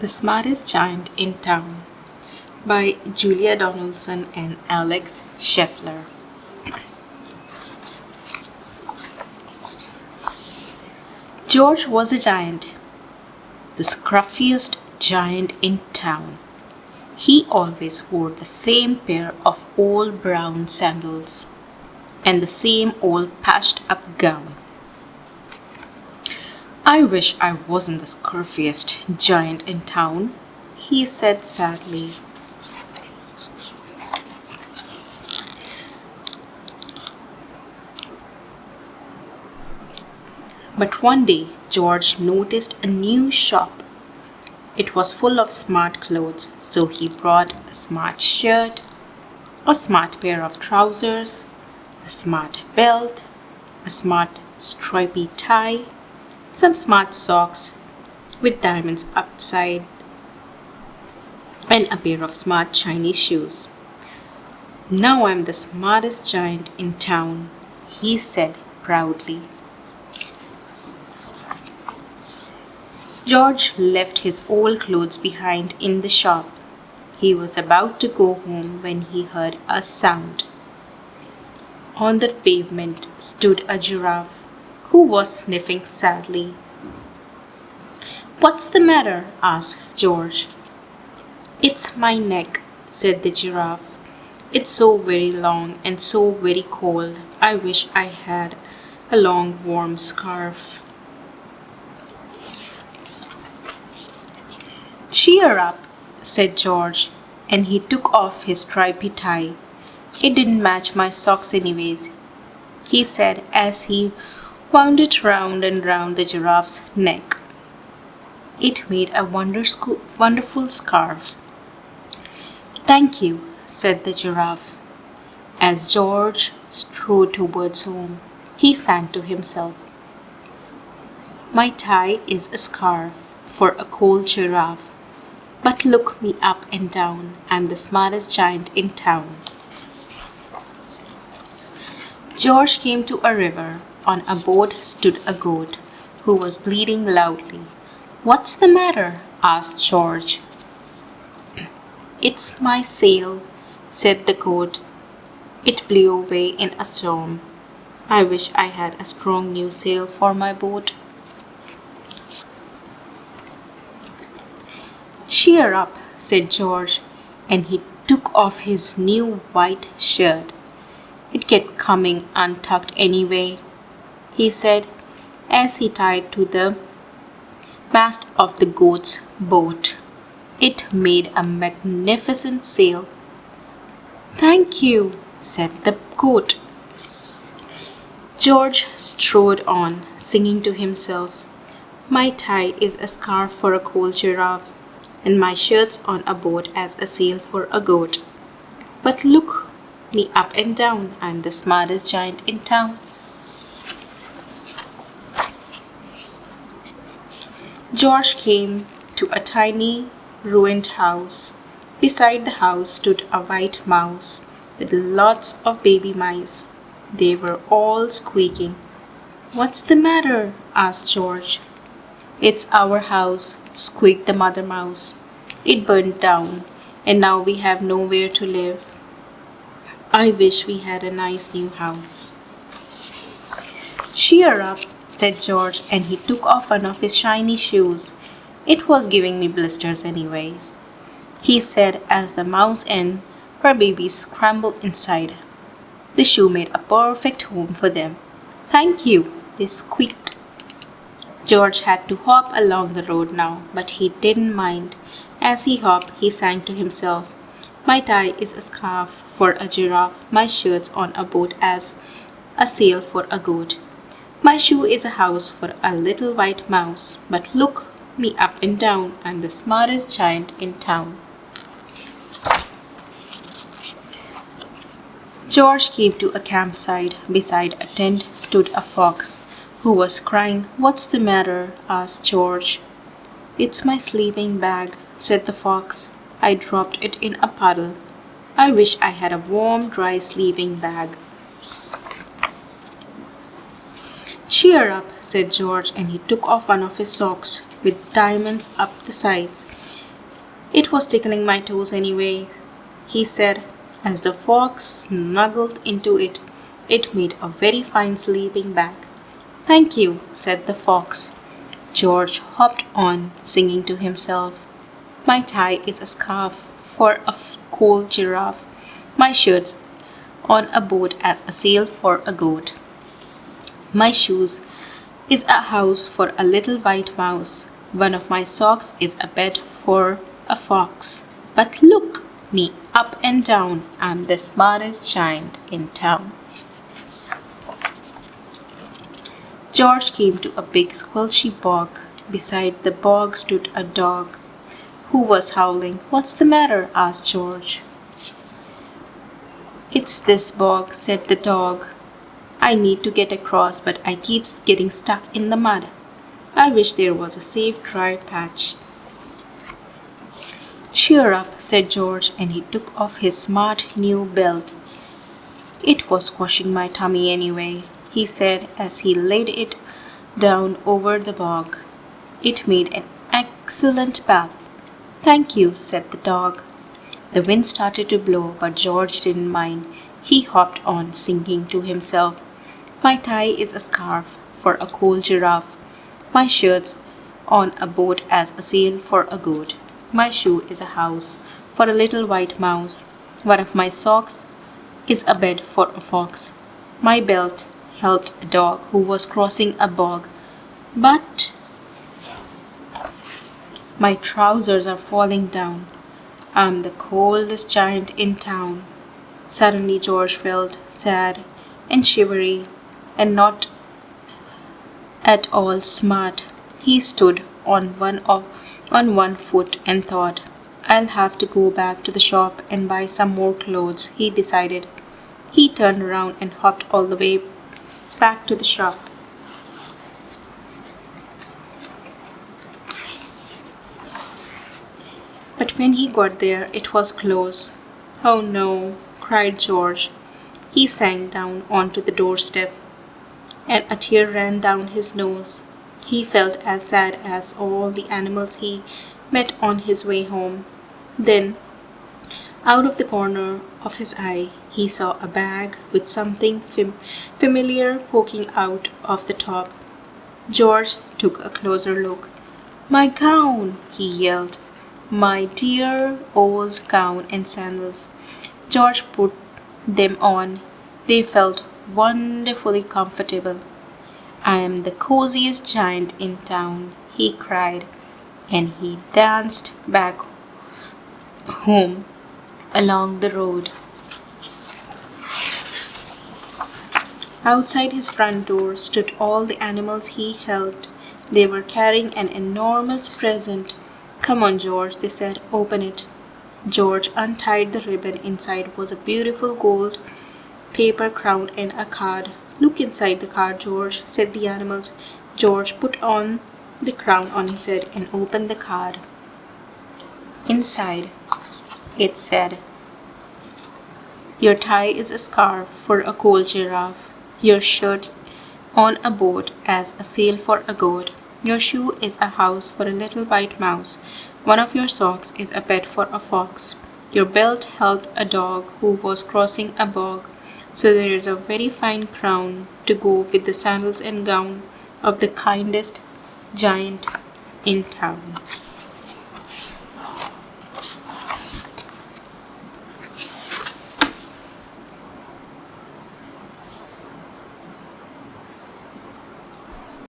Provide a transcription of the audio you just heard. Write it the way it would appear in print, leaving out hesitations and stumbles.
The Smartest Giant in Town by Julia Donaldson and Alex Scheffler. George was a giant, the scruffiest giant in town. He always wore the same pair of old brown sandals and the same old patched up gown. I wish I wasn't the scruffiest giant in town, he said sadly. But one day George noticed a new shop. It was full of smart clothes, so he brought a smart shirt, a smart pair of trousers, a smart belt, a smart stripy tie, some smart socks with diamonds upside, and a pair of smart shiny shoes. Now I'm the smartest giant in town, he said proudly. George left his old clothes behind in the shop. He was about to go home when he heard a sound. On the pavement stood a giraffe who was sniffing sadly. "What's the matter?" asked George. "It's my neck," said the giraffe. "It's so very long and so very cold. I wish I had a long warm scarf." "Cheer up," said George, and he took off his stripy tie. "It didn't match my socks anyways," he said as he wound it round and round the giraffe's neck. It made a wonderful scarf. "Thank you," said the giraffe. As George strode towards home, he sang to himself, "My tie is a scarf for a cold giraffe. But look me up and down, I'm the smartest giant in town." George came to a river. On a boat stood a goat who was bleating loudly. "What's the matter?" asked George. "It's my sail," said the goat. "It blew away in a storm. I wish I had a strong new sail for my boat." "Cheer up," said George, and he took off his new white shirt. "It kept coming untucked anyway," he said as he tied to the mast of the goat's boat. It made a magnificent sail. "Thank you," said the goat. George strode on, singing to himself, "My tie is a scarf for a cold giraffe, and my shirt's on a boat as a sail for a goat. But look me up and down, I'm the smartest giant in town." George came to a tiny ruined house. Beside the house stood a white mouse with lots of baby mice. They were all squeaking. "What's the matter?" asked George. "It's our house," squeaked the mother mouse. "It burned down, and now we have nowhere to live. I wish we had a nice new house." "Cheer up," said George, and he took off one of his shiny shoes. "It was giving me blisters anyways," he said as the mouse and her babies scrambled inside. The shoe made a perfect home for them. "Thank you," they squeaked. George had to hop along the road now, but he didn't mind. As he hopped, he sang to himself, "My tie is a scarf for a giraffe, my shirt's on a boat as a sail for a goat. My shoe is a house for a little white mouse, but look me up and down, I'm the smartest giant in town." George came to a campsite. Beside a tent stood a fox who was crying. "What's the matter?" asked George. "It's my sleeping bag," said the fox. "I dropped it in a puddle. I wish I had a warm, dry sleeping bag." "Cheer up," said George, and he took off one of his socks with diamonds up the sides. It was tickling my toes anyway, he said, as the fox snuggled into it. It made a very fine sleeping bag. Thank you, said the fox. George hopped on, singing to himself. My tie is a scarf for a cold giraffe. My shirt's on a boat as a sail for a goat. My shoes is a house for a little white mouse. One of my socks is a bed for a fox. But look me up and down, I'm the smartest giant in town. George came to a big squelchy bog. Beside the bog stood a dog who was howling. What's the matter? Asked George. It's this bog, said the dog. I need to get across, but I keep getting stuck in the mud. I wish there was a safe, dry patch. Cheer up, said George, and he took off his smart new belt. It was squashing my tummy anyway, he said as he laid it down over the bog. It made an excellent bath. Thank you, said the dog. The wind started to blow, but George didn't mind. He hopped on, singing to himself. My tie is a scarf for a cold giraffe. My shirt's on a boat as a sail for a goat. My shoe is a house for a little white mouse. One of my socks is a bed for a fox. My belt helped a dog who was crossing a bog. But my trousers are falling down. I'm the coldest giant in town. Suddenly George felt sad and shivery and not at all smart. He stood on one foot and thought, I'll have to go back to the shop and buy some more clothes, he decided. He turned around and hopped all the way back to the shop. But when he got there, it was closed. Oh no, cried George. He sank down onto the doorstep, and a tear ran down his nose. He felt as sad as all the animals he met on his way home. Then, out of the corner of his eye, he saw a bag with something familiar poking out of the top. George took a closer look. My gown, he yelled. My dear old gown and sandals. George put them on. They felt wonderfully comfortable. I am the coziest giant in town, he cried, and he danced back home along the road. Outside his front door stood all the animals he helped. They were carrying an enormous present. Come on, George, they said, open it. George untied the ribbon. Inside was a beautiful gold paper crown and a card. Look inside the card, George, said the animals. George put on the crown on his head and opened the card. Inside, it said, Your tie is a scarf for a cold giraffe. Your shirt on a boat as a sail for a goat. Your shoe is a house for a little white mouse. One of your socks is a bed for a fox. Your belt helped a dog who was crossing a bog. So there is a very fine crown to go with the sandals and gown of the kindest giant in town.